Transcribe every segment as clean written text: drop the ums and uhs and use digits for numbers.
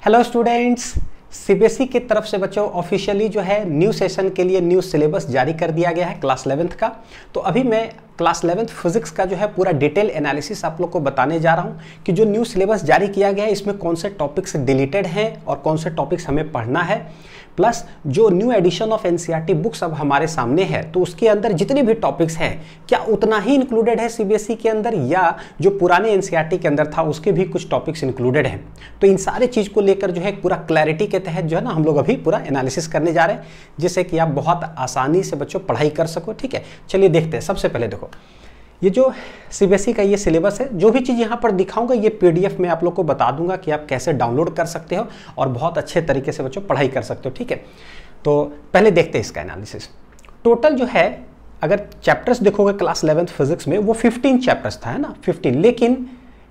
Hello students, CBSE की तरफ से बच्चों ऑफिशियली जो है न्यू सेशन के लिए न्यू सिलेबस जारी कर दिया गया है क्लास 11th का। तो अभी मैं क्लास 11th फिजिक्स का जो है पूरा डिटेल एनालिसिस आप लोग को बताने जा रहा हूं कि जो न्यू सिलेबस जारी किया गया है इसमें कौन से टॉपिक्स डिलीटेड हैं और कौन से टॉपिक्स हमें पढ़ना है, प्लस जो new edition of NCERT books अब हमारे सामने है तो उसके अंदर जितने भी टॉपिक्स हैं क्या उतना ही इंक्लूडेड है सीबीएसई के अंदर या जो पुराने एनसीईआरटी के अंदर था उसके भी कुछ टॉपिक्स इंक्लूडेड हैं। तो इन सारे चीज़ को लेकर जो है पूरा क्लैरिटी के तहत जो है ना हम लोग अभी पूरा एनालिसिस करने जा रहे हैं जिससे कि आप बहुत आसानी से बच्चों पढ़ाई कर सको। ठीक है, चलिए देखते हैं। सबसे पहले देखो ये जो सीबीएसई का ये सिलेबस है, जो भी चीज़ यहाँ पर दिखाऊंगा ये पीडीएफ में आप लोग को बता दूंगा कि आप कैसे डाउनलोड कर सकते हो और बहुत अच्छे तरीके से बच्चों पढ़ाई कर सकते हो। ठीक है, तो पहले देखते हैं इसका एनालिसिस। टोटल जो है अगर चैप्टर्स देखोगे क्लास 11th फिजिक्स में वो 15 चैप्टर्स था, है ना 15, लेकिन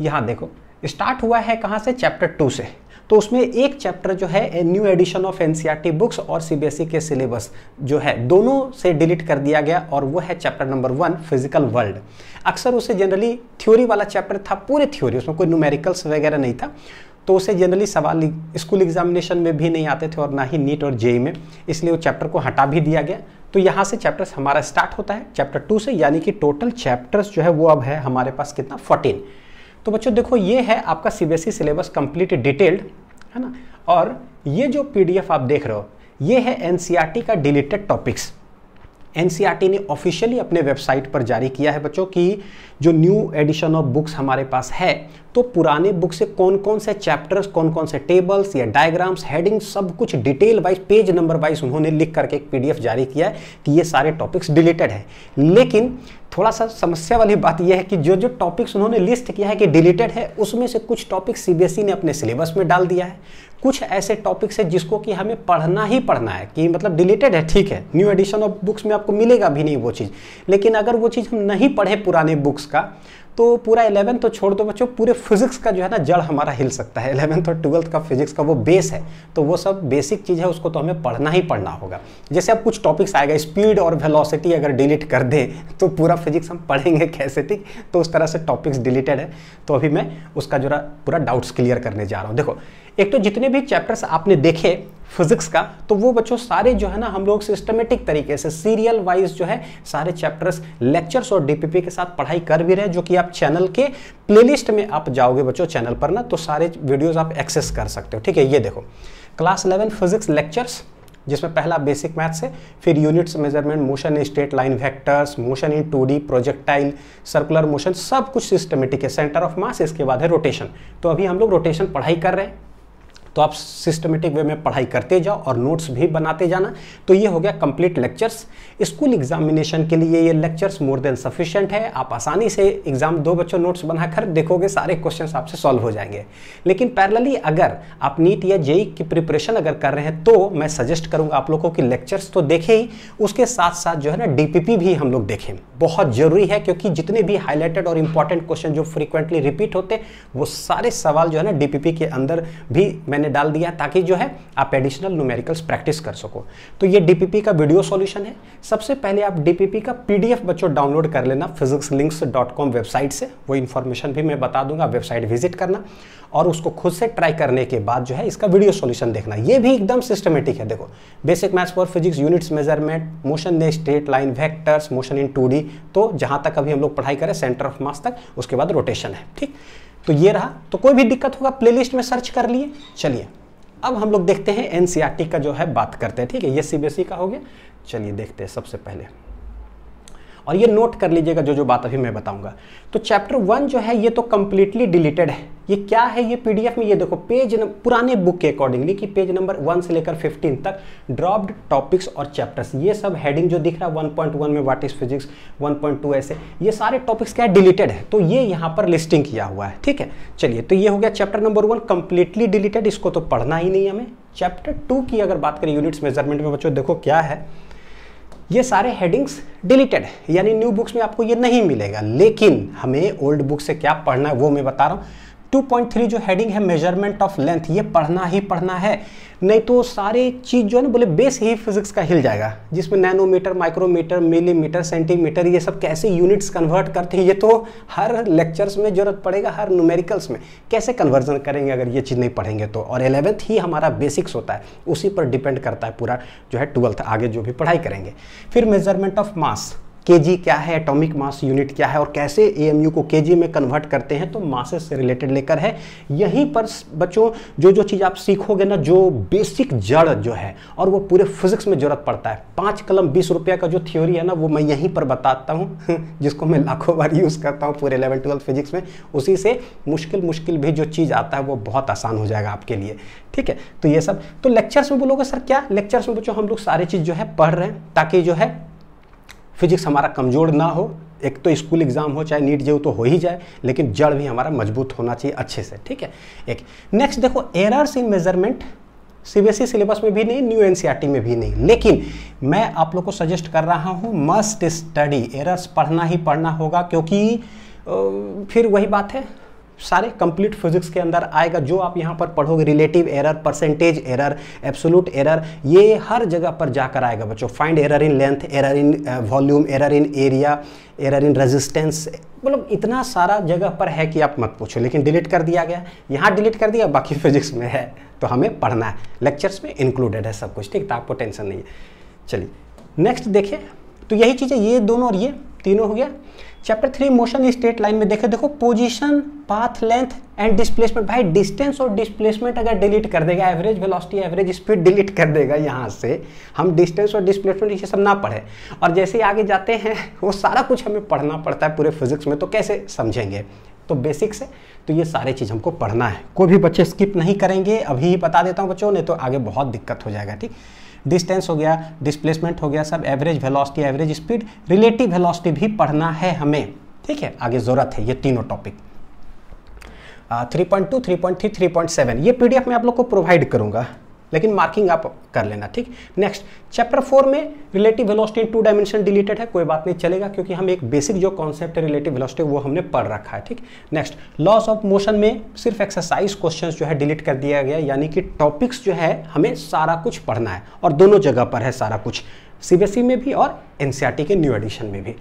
यहाँ देखो स्टार्ट हुआ है कहाँ से, चैप्टर 2 से। तो उसमें एक चैप्टर जो है new edition of NCERT books और सीबीएसई के सिलेबस जो है दोनों से डिलीट कर दिया गया और वो है चैप्टर नंबर 1 फिजिकल वर्ल्ड। अक्सर उसे जनरली थ्योरी वाला चैप्टर था, पूरे थ्योरी, उसमें कोई न्यूमेरिकल्स वगैरह नहीं था, तो उसे जनरली सवाल स्कूल एग्जामिनेशन में भी नहीं आते थे और ना ही नीट और जेई में, इसलिए वो चैप्टर को हटा भी दिया गया। तो यहाँ से चैप्टर्स हमारा स्टार्ट होता है चैप्टर 2 से, यानी कि टोटल चैप्टर्स जो है वो अब है हमारे पास कितना, 14। तो बच्चों देखो ये है आपका सीबीएसई सिलेबस कंप्लीट डिटेल्ड, है ना। और ये जो पीडीएफ आप देख रहे हो ये है एनसीईआरटी का डिलीटेड टॉपिक्स। एनसीईआरटी ने ऑफिशियली अपने वेबसाइट पर जारी किया है बच्चों की जो न्यू एडिशन ऑफ बुक्स हमारे पास है तो पुराने बुक से कौन कौन से चैप्टर्स, कौन कौन से टेबल्स या डायग्राम्स, हेडिंग, सब कुछ detail wise, page number wise उन्होंने लिख करके एक पीडीएफ जारी किया है कि ये सारे टॉपिक्स डिलीटेड है। लेकिन थोड़ा सा समस्या वाली बात यह है कि जो जो टॉपिक्स उन्होंने लिस्ट किया है कि डिलीटेड है उसमें से कुछ टॉपिक्स सीबीएसई ने अपने सिलेबस में डाल दिया है, कुछ ऐसे टॉपिक्स है जिसको कि हमें पढ़ना ही पढ़ना है कि मतलब डिलीटेड है, ठीक है, न्यू एडिशन ऑफ बुक्स में आपको मिलेगा भी नहीं वो चीज़, लेकिन अगर वो चीज़ हम नहीं पढ़े पुराने बुक्स का तो पूरा 11 तो छोड़ दो बच्चों, पूरे फिजिक्स का जो है ना जड़ हमारा हिल सकता है। 11th और 12th का फिजिक्स का वो बेस है, तो वो सब बेसिक चीज़ है, उसको तो हमें पढ़ना ही पढ़ना होगा। जैसे अब कुछ टॉपिक्स आएगा, स्पीड और वेलोसिटी अगर डिलीट कर दे तो पूरा फिजिक्स हम पढ़ेंगे कैसे, ठीक। तो उस तरह से टॉपिक्स डिलीटेड है, तो अभी मैं उसका जो पूरा डाउट्स क्लियर करने जा रहा हूँ। देखो एक तो जितने भी चैप्टर्स आपने देखे फिजिक्स का तो वो बच्चों सारे जो है ना हम लोग सिस्टमेटिक तरीके से सीरियल वाइज जो है सारे चैप्टर्स लेक्चर्स और डीपीपी के साथ पढ़ाई कर भी रहे हैं, जो कि आप चैनल के प्लेलिस्ट में आप जाओगे बच्चों चैनल पर ना तो सारे वीडियोस आप एक्सेस कर सकते हो। ठीक है, ये देखो क्लास 11 फिजिक्स लेक्चर्स जिसमें पहला बेसिक मैथ्स है, फिर units, measurement, motion, straight line, vectors, motion in 2D, projectile, circular motion, सब कुछ सिस्टमेटिक है। सेंटर ऑफ मास, इसके बाद है रोटेशन। तो अभी हम लोग रोटेशन पढ़ाई कर रहे हैं, तो आप सिस्टमेटिक वे में पढ़ाई करते जाओ और नोट्स भी बनाते जाना। तो ये हो गया कंप्लीट लेक्चर्स। स्कूल एग्जामिनेशन के लिए ये लेक्चर्स मोर देन सफिशिएंट है, आप आसानी से एग्जाम दो बच्चों, नोट्स बनाकर देखोगे सारे क्वेश्चंस आपसे सॉल्व हो जाएंगे। लेकिन पैरेलली अगर आप नीट या जेई की प्रिपरेशन अगर कर रहे हैं तो मैं सजेस्ट करूंगा आप लोगों की लेक्चर्स तो देखें ही, उसके साथ साथ जो है ना डीपीपी भी हम लोग देखें, बहुत जरूरी है, क्योंकि जितने भी हाईलाइटेड और इंपॉर्टेंट क्वेश्चन जो फ्रीक्वेंटली रिपीट होते वो सारे सवाल जो है ना डीपीपी के अंदर भी मैंने डाल दिया ताकि जो है आप एडिशनल न्यूमेरिकल्स प्रैक्टिस कर सको। तो ये डीपीपी का वीडियो सॉल्यूशन है। सबसे पहले आप डीपीपी का पीडीएफ बच्चों डाउनलोड कर लेना physicslinks.com वेबसाइट से, वो इन्फॉर्मेशन भी मैं बता दूंगा, वेबसाइट विजिट करना और उसको खुद से ट्राई करने के बाद जो है इसका वीडियो सॉल्यूशन देखना। ये भी एकदम सिस्टमेटिक है। देखो basic maths for physics, units, measurement, motion in straight line, vectors, motion in 2D, तो जहां तक अभी हम लोग पढ़ाई करें सेंटर ऑफ मास तक, उसके बाद रोटेशन है, ठीक। तो ये रहा। तो कोई भी दिक्कत होगा प्लेलिस्ट में सर्च कर लिए। चलिए अब हम लोग देखते हैं एनसीईआरटी का जो है बात करते हैं, ठीक है। ये सीबीएसई का हो गया। चलिए देखते हैं सबसे पहले, और ये नोट कर लीजिएगा जो जो बात अभी मैं बताऊंगा। तो चैप्टर 1 जो है ये तो कंप्लीटली डिलीटेड है। ये क्या है, ये पीडीएफ में ये देखो पेज पुराने बुक के अकॉर्डिंगली कि पेज नंबर 1 से लेकर 15 तक ड्रॉप्ड टॉपिक्स और चैप्टर्स, ये सब हेडिंग जो दिख रहा है 1.1 में व्हाट इज फिजिक्स, 1.2 ऐसे ये सारे टॉपिक्स क्या है, डिलीटेड है। तो ये यहाँ पर लिस्टिंग किया हुआ है, ठीक है। चलिए तो ये हो गया चैप्टर नंबर 1 कंप्लीटली डिलीटेड, इसको तो पढ़ना ही नहीं हमें। चैप्टर 2 की अगर बात करें यूनिट्स मेजरमेंट में बच्चों देखो क्या है, ये सारे हेडिंग्स डिलीटेड है, यानी न्यू बुक्स में आपको ये नहीं मिलेगा, लेकिन हमें ओल्ड बुक से क्या पढ़ना है वो मैं बता रहा हूँ। 2.3 जो हेडिंग है मेजरमेंट ऑफ लेंथ, ये पढ़ना ही पढ़ना है, नहीं तो सारे चीज जो है ना बोले बेस ही फिजिक्स का हिल जाएगा, जिसमें नैनोमीटर, माइक्रोमीटर, मिलीमीटर, सेंटीमीटर ये सब कैसे यूनिट्स कन्वर्ट करते हैं, ये तो हर लेक्चर्स में जरूरत पड़ेगा, हर न्यूमेरिकल्स में कैसे कन्वर्जन करेंगे अगर ये चीज़ नहीं पढ़ेंगे तो। और 11th ही हमारा बेसिक्स होता है, उसी पर डिपेंड करता है पूरा जो है 12th आगे जो भी पढ़ाई करेंगे। फिर मेजरमेंट ऑफ मास, केजी क्या है, एटॉमिक मास यूनिट क्या है और कैसे एएमयू को केजी में कन्वर्ट करते हैं, तो मासेस से रिलेटेड लेकर है। यहीं पर बच्चों जो जो चीज़ आप सीखोगे ना, जो बेसिक जड़ जो है, और वो पूरे फिजिक्स में जरूरत पड़ता है। 5 कलम 20 रुपया का जो थ्योरी है ना, वो मैं यहीं पर बताता हूँ जिसको मैं लाखों बार यूज़ करता हूँ पूरे 11th 12th फिजिक्स में। उसी से मुश्किल भी जो चीज़ आता है वो बहुत आसान हो जाएगा आपके लिए, ठीक है। तो ये सब तो लेक्चर्स में बोलोगे सर क्या, लेक्चर्स में बच्चों हम लोग सारी चीज़ जो है पढ़ रहे हैं ताकि जो है फिजिक्स हमारा कमज़ोर ना हो। एक तो स्कूल एग्जाम हो चाहे नीट जेयू तो हो ही जाए, लेकिन जड़ भी हमारा मजबूत होना चाहिए अच्छे से, ठीक है। एक नेक्स्ट देखो, errors in measurement CBSE syllabus में भी नहीं, न्यू एनसीईआरटी में भी नहीं, लेकिन मैं आप लोग को सजेस्ट कर रहा हूँ मस्ट स्टडी, एरर्स पढ़ना ही पढ़ना होगा, क्योंकि फिर वही बात है सारे कंप्लीट फिजिक्स के अंदर आएगा। जो आप यहाँ पर पढ़ोगे relative error, percentage error, absolute error, ये हर जगह पर जाकर आएगा बच्चों। Find error in length, error in volume, error in area, error in resistance, मतलब इतना सारा जगह पर है कि आप मत पूछो। लेकिन डिलीट कर दिया गया, यहाँ डिलीट कर दिया, बाकी फिजिक्स में है तो हमें पढ़ना है, लेक्चर्स में इंक्लूडेड है सब कुछ, ठीक, तो आपको टेंशन नहीं है। चलिए नेक्स्ट देखिए, तो यही चीज़ है, ये दोनों और ये तीनों हो गया। चैप्टर 3 मोशन स्ट्रेट लाइन में देखे, देखो position, path length and displacement. भाई डिस्टेंस और डिस्प्लेसमेंट अगर डिलीट कर देगा, average velocity, average speed delete कर देगा, यहाँ से हम डिस्टेंस और डिस्प्लेसमेंट ये सब ना पढ़े, और जैसे ही आगे जाते हैं वो सारा कुछ हमें पढ़ना पड़ता है पूरे फिजिक्स में, तो कैसे समझेंगे। तो बेसिक से तो ये सारे चीज़ हमको पढ़ना है, कोई भी बच्चे स्किप नहीं करेंगे। अभी ही बता देता हूँ बच्चों, नहीं तो आगे बहुत दिक्कत हो जाएगा, ठीक। डिस्टेंस हो गया, डिस्प्लेसमेंट हो गया, सब average velocity, average speed, relative velocity भी पढ़ना है हमें, ठीक है। आगे ज़रूरत है ये तीनों टॉपिक। 3.2, 3.3, 3.7 ये पीडीएफ में आप लोग को प्रोवाइड करूंगा, लेकिन मार्किंग आप कर लेना, ठीक। नेक्स्ट चैप्टर 4 में रिलेटिव वेलोसिटी इन 2 डायमेंशन डिलीटेड है, कोई बात नहीं चलेगा, क्योंकि हम एक बेसिक जो कॉन्सेप्ट है रिलेटिव वेलोसिटी वो हमने पढ़ रखा है, ठीक। नेक्स्ट लॉस ऑफ मोशन में सिर्फ एक्सरसाइज क्वेश्चंस जो है डिलीट कर दिया गया, यानी कि टॉपिक्स जो है हमें सारा कुछ पढ़ना है, और दोनों जगह पर है सारा कुछ, सीबीएसई में भी और एनसीईआरटी के न्यू एडिशन में भी।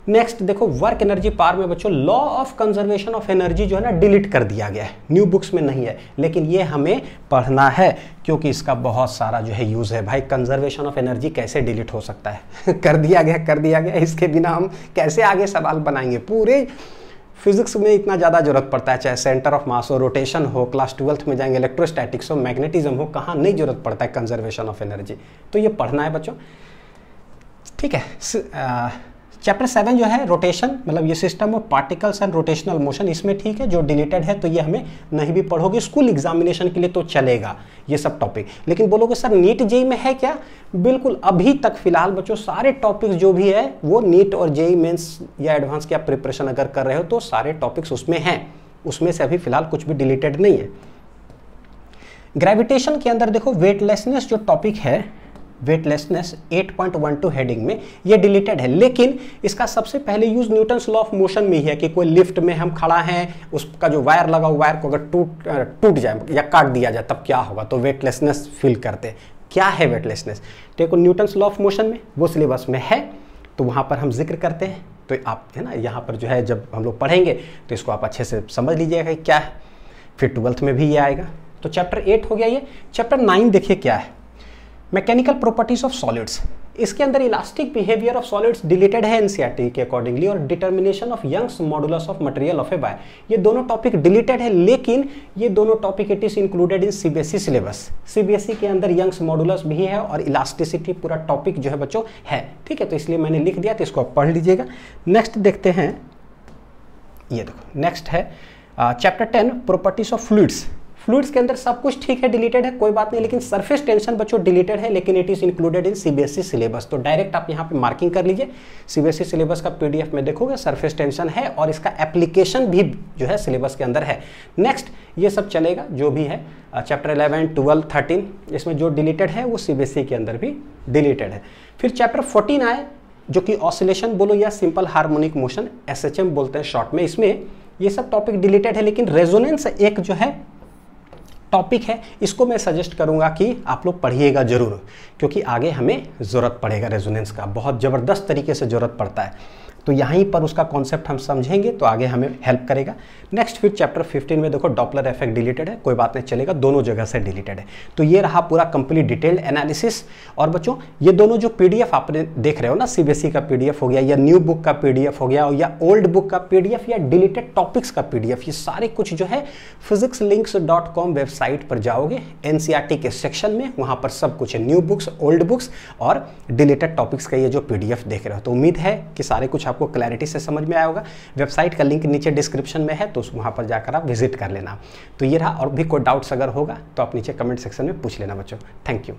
नेक्स्ट देखो वर्क एनर्जी पावर में बच्चों law of conservation of energy जो है ना डिलीट कर दिया गया है, न्यू बुक्स में नहीं है, लेकिन ये हमें पढ़ना है क्योंकि इसका बहुत सारा जो है यूज़ है। भाई कंजर्वेशन ऑफ एनर्जी कैसे डिलीट हो सकता है कर दिया गया, इसके बिना हम कैसे आगे सवाल बनाएंगे। पूरे फिजिक्स में इतना ज़्यादा जरूरत पड़ता है, चाहे सेंटर ऑफ मास हो, रोटेशन हो, क्लास 12th में जाएंगे, इलेक्ट्रोस्टैटिक्स हो, मैग्नेटिज्म हो, कहाँ नहीं जरूरत पड़ता है कंजर्वेशन ऑफ एनर्जी, तो ये पढ़ना है बच्चों, ठीक है। चैप्टर 7 जो है रोटेशन, मतलब ये system of particles and rotational motion, इसमें ठीक है जो डिलीटेड है, तो ये हमें नहीं भी पढ़ोगे, स्कूल एग्जामिनेशन के लिए तो चलेगा ये सब टॉपिक। लेकिन बोलोगे सर नीट जेई में है क्या, बिल्कुल अभी तक फिलहाल बच्चों सारे टॉपिक्स जो भी है वो नीट और जेई मेंस या एडवांस की आप प्रिपरेशन अगर कर रहे हो तो सारे टॉपिक्स उसमें हैं, उसमें से अभी फिलहाल कुछ भी डिलीटेड नहीं है। ग्रेविटेशन के अंदर देखो वेटलेसनेस जो टॉपिक है, वेटलेसनेस 8.12 हेडिंग में ये डिलीटेड है, लेकिन इसका सबसे पहले use Newton's law of motion में ही है कि कोई लिफ्ट में हम खड़ा हैं, उसका जो वायर लगा हुआ वायर को अगर टूट जाए या काट दिया जाए तब क्या होगा, तो वेटलेसनेस फील करते हैं। क्या है वेटलेसनेस, देखो न्यूटन्स लॉ ऑफ मोशन में वो सिलेबस में है, तो वहाँ पर हम जिक्र करते हैं, तो आप है ना यहाँ पर जो है जब हम लोग पढ़ेंगे तो इसको आप अच्छे से समझ लीजिएगा कि क्या है, फिर 12th में भी ये आएगा। तो चैप्टर 8 हो गया ये। चैप्टर 9 देखिए क्या है, मैकेनिकल प्रॉपर्टीज ऑफ सॉलिड्स, इसके अंदर elastic behaviour of solids deleted है एनसीईआरटी के अकॉर्डिंगली, और determination of Young's modulus of material of a wire, ये दोनों टॉपिक डिलीटेड है, लेकिन ये दोनों topic it is included in CBSE syllabus. CBSE के अंदर यंग्स मॉडुलस भी है और इलास्टिसिटी पूरा टॉपिक जो है बच्चों है, ठीक है, तो इसलिए मैंने लिख दिया, तो इसको आप पढ़ लीजिएगा। नेक्स्ट देखते हैं, ये देखो नेक्स्ट है chapter 10 properties of fluids. Fluids के अंदर सब कुछ ठीक है, डिलीटेड है, कोई बात नहीं, लेकिन सरफेस टेंशन बच्चों डिलीटेड है, लेकिन it is included in CBSE syllabus, तो डायरेक्ट आप यहाँ पे मार्किंग कर लीजिए। सीबीएसई सिलेबस का पीडीएफ में देखोगे सरफेस टेंशन है, और इसका एप्लीकेशन भी जो है सिलेबस के अंदर है। नेक्स्ट ये सब चलेगा जो भी है, चैप्टर 11, 12, 13 इसमें जो डिलीटेड है वो सीबीएसई के अंदर भी डिलीटेड है। फिर चैप्टर 14 आए जो कि ऑसिलेशन बोलो या सिंपल हार्मोनिक मोशन, एसएचएम बोलते हैं शॉर्ट में, इसमें ये सब टॉपिक डिलीटेड है, लेकिन रेजोनेंस एक जो है टॉपिक है, इसको मैं सजेस्ट करूंगा कि आप लोग पढ़िएगा जरूर, क्योंकि आगे हमें ज़रूरत पड़ेगा रेजोनेंस का, बहुत ज़बरदस्त तरीके से ज़रूरत पड़ता है। तो यहीं पर उसका कॉन्सेप्ट हम समझेंगे तो आगे हमें हेल्प करेगा। नेक्स्ट फिर चैप्टर 15 में देखो डॉपलर इफेक्ट डिलीटेड है, कोई बात नहीं चलेगा, दोनों जगह से डिलीटेड है। तो ये रहा पूरा कंप्लीट डिटेल्ड एनालिसिस। और बच्चों ये दोनों जो पीडीएफ आपने देख रहे हो ना, सीबीएसई का पीडीएफ हो गया या न्यू बुक का पीडीएफ हो गया या ओल्ड बुक का पीडीएफ या डिलीटेड टॉपिक्स का पीडीएफ, ये सारे कुछ जो है physicslinks.com वेबसाइट पर जाओगे, एनसीईआरटी के सेक्शन में वहां पर सब कुछ है, न्यू बुक्स, ओल्ड बुक्स और डिलीटेड टॉपिक्स का ये जो पीडीएफ देख रहे हो। तो उम्मीद है कि सारे कुछ आपको क्लैरिटी से समझ में आया होगा। वेबसाइट का लिंक नीचे डिस्क्रिप्शन में है, तो वहाँ पर जाकर आप विजिट कर लेना। तो ये रहा, और भी कोई डाउट्स अगर होगा तो आप नीचे कमेंट सेक्शन में पूछ लेना बच्चों। Thank you.